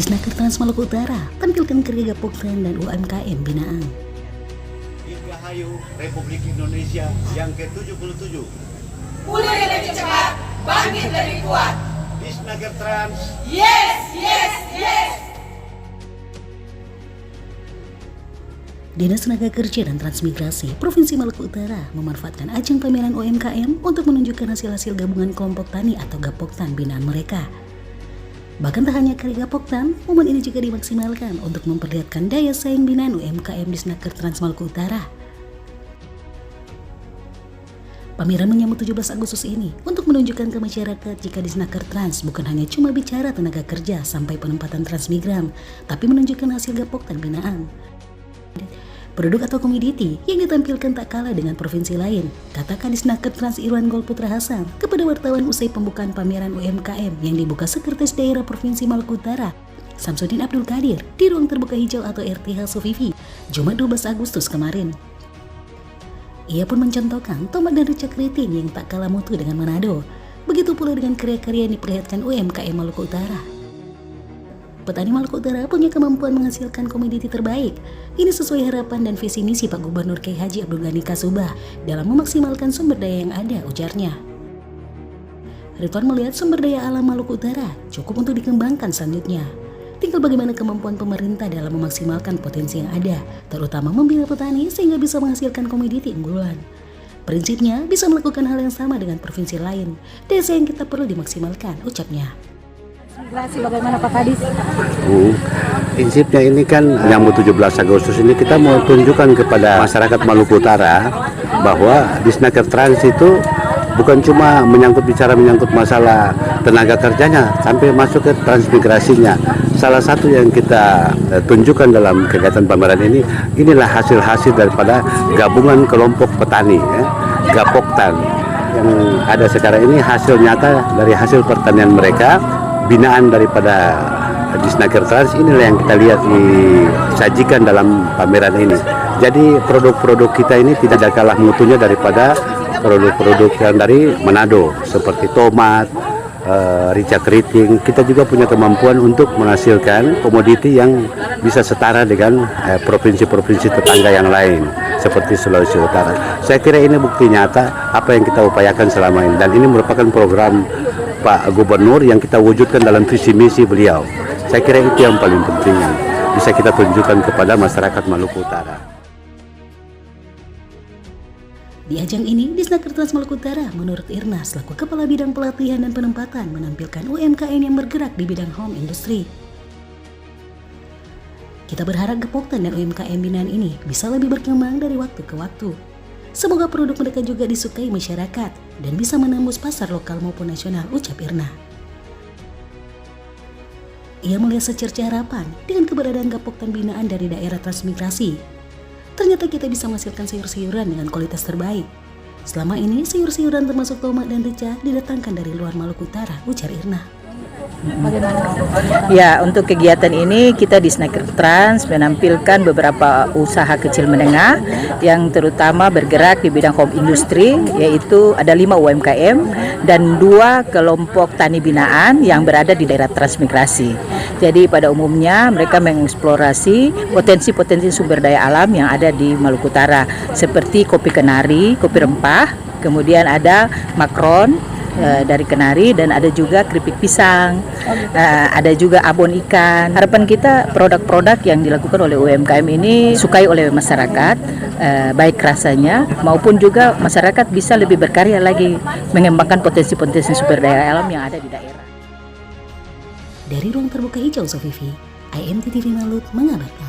Disnaker Trans Maluku Utara tampilkan kerja Gapoktan dan UMKM binaan. Dirgahayu Republik Indonesia yang ke-77. Pulih lebih cepat, bangkit lebih kuat. Disnaker Trans. Yes, yes, yes. Dinas Tenaga Kerja dan Transmigrasi Provinsi Maluku Utara memanfaatkan ajang pameran UMKM untuk menunjukkan hasil-hasil gabungan kelompok tani atau Gapoktan binaan mereka. Bahkan tak hanya karya Gapoktan, momen ini juga dimaksimalkan untuk memperlihatkan daya saing binaan UMKM Disnaker Trans Maluku Utara. Pameran menyambut 17 Agustus ini untuk menunjukkan ke masyarakat jika Disnaker Trans bukan hanya cuma bicara tenaga kerja sampai penempatan transmigran, tapi menunjukkan hasil Gapoktan binaan. Produk atau komoditi yang ditampilkan tak kalah dengan provinsi lain, kata Kadisnaker Trans Irwan Golputra Hasan kepada wartawan usai pembukaan pameran UMKM yang dibuka Sekretaris Daerah Provinsi Maluku Utara, Samsudin Abdul Qadir, di ruang terbuka hijau atau RTH Sofifi, Jumat 12 Agustus kemarin. Ia pun mencontohkan tomat dan rica keriting yang tak kalah mutu dengan Manado, begitu pula dengan karya-karya yang diperlihatkan UMKM Maluku Utara. Petani Maluku Utara punya kemampuan menghasilkan komoditi terbaik. Ini sesuai harapan dan visi misi Pak Gubernur Kiai Haji Abdul Ghani Kasubah dalam memaksimalkan sumber daya yang ada, ujarnya. Ridwan melihat sumber daya alam Maluku Utara cukup untuk dikembangkan selanjutnya. Tinggal bagaimana kemampuan pemerintah dalam memaksimalkan potensi yang ada, terutama membina petani sehingga bisa menghasilkan komoditi unggulan. Prinsipnya bisa melakukan hal yang sama dengan provinsi lain. Desa yang kita perlu dimaksimalkan, ucapnya. Bagaimana Pak Kadis? Prinsipnya ini kan menyambut 17 Agustus ini kita mau tunjukkan kepada masyarakat Maluku Utara bahwa Disnaker Trans itu bukan cuma menyangkut masalah tenaga kerjanya sampai masuk ke transmigrasinya. Salah satu yang kita tunjukkan dalam kegiatan pameran ini, inilah hasil-hasil daripada gabungan kelompok petani, Gapoktan. Yang ada sekarang ini hasil nyata dari hasil pertanian mereka, binaan daripada Disnaker Trans. Inilah yang kita lihat disajikan dalam pameran ini. Jadi produk-produk kita ini tidak ada kalah mutunya daripada produk-produk yang dari Manado seperti tomat, rica keriting. Kita juga punya kemampuan untuk menghasilkan komoditi yang bisa setara dengan provinsi-provinsi tetangga yang lain seperti Sulawesi Utara. Saya kira ini bukti nyata apa yang kita upayakan selama ini, dan ini merupakan program Pak Gubernur yang kita wujudkan dalam visi misi beliau. Saya kira itu yang paling penting bisa kita tunjukkan kepada masyarakat Maluku Utara. Di ajang ini, Disnaker Trans Maluku Utara menurut Irna selaku Kepala Bidang Pelatihan dan Penempatan menampilkan UMKM yang bergerak di bidang home industry. Kita berharap Gapoktan dan UMKM binaan ini bisa lebih berkembang dari waktu ke waktu. Semoga produk mereka juga disukai masyarakat dan bisa menembus pasar lokal maupun nasional, ucap Irna. Ia melihat secerca harapan dengan keberadaan Gapoktan binaan dari daerah transmigrasi. Ternyata kita bisa menghasilkan sayur-sayuran dengan kualitas terbaik. Selama ini sayur-sayuran termasuk tomat dan rica didatangkan dari luar Maluku Utara, ujar Irna. Ya, untuk kegiatan ini kita di Disnaker Trans menampilkan beberapa usaha kecil menengah yang terutama bergerak di bidang home industry, yaitu ada 5 UMKM dan 2 kelompok tani binaan yang berada di daerah transmigrasi. Jadi pada umumnya mereka mengeksplorasi potensi-potensi sumber daya alam yang ada di Maluku Utara seperti kopi kenari, kopi rempah, kemudian ada makron dari kenari, dan ada juga keripik pisang, ada juga abon ikan. Harapan kita produk-produk yang dilakukan oleh UMKM ini sukai oleh masyarakat, baik rasanya maupun juga masyarakat bisa lebih berkarya lagi mengembangkan potensi-potensi sumber daya alam yang ada di daerah. Dari ruang terbuka hijau Sofifi, IMT TV Malut mengabarkan.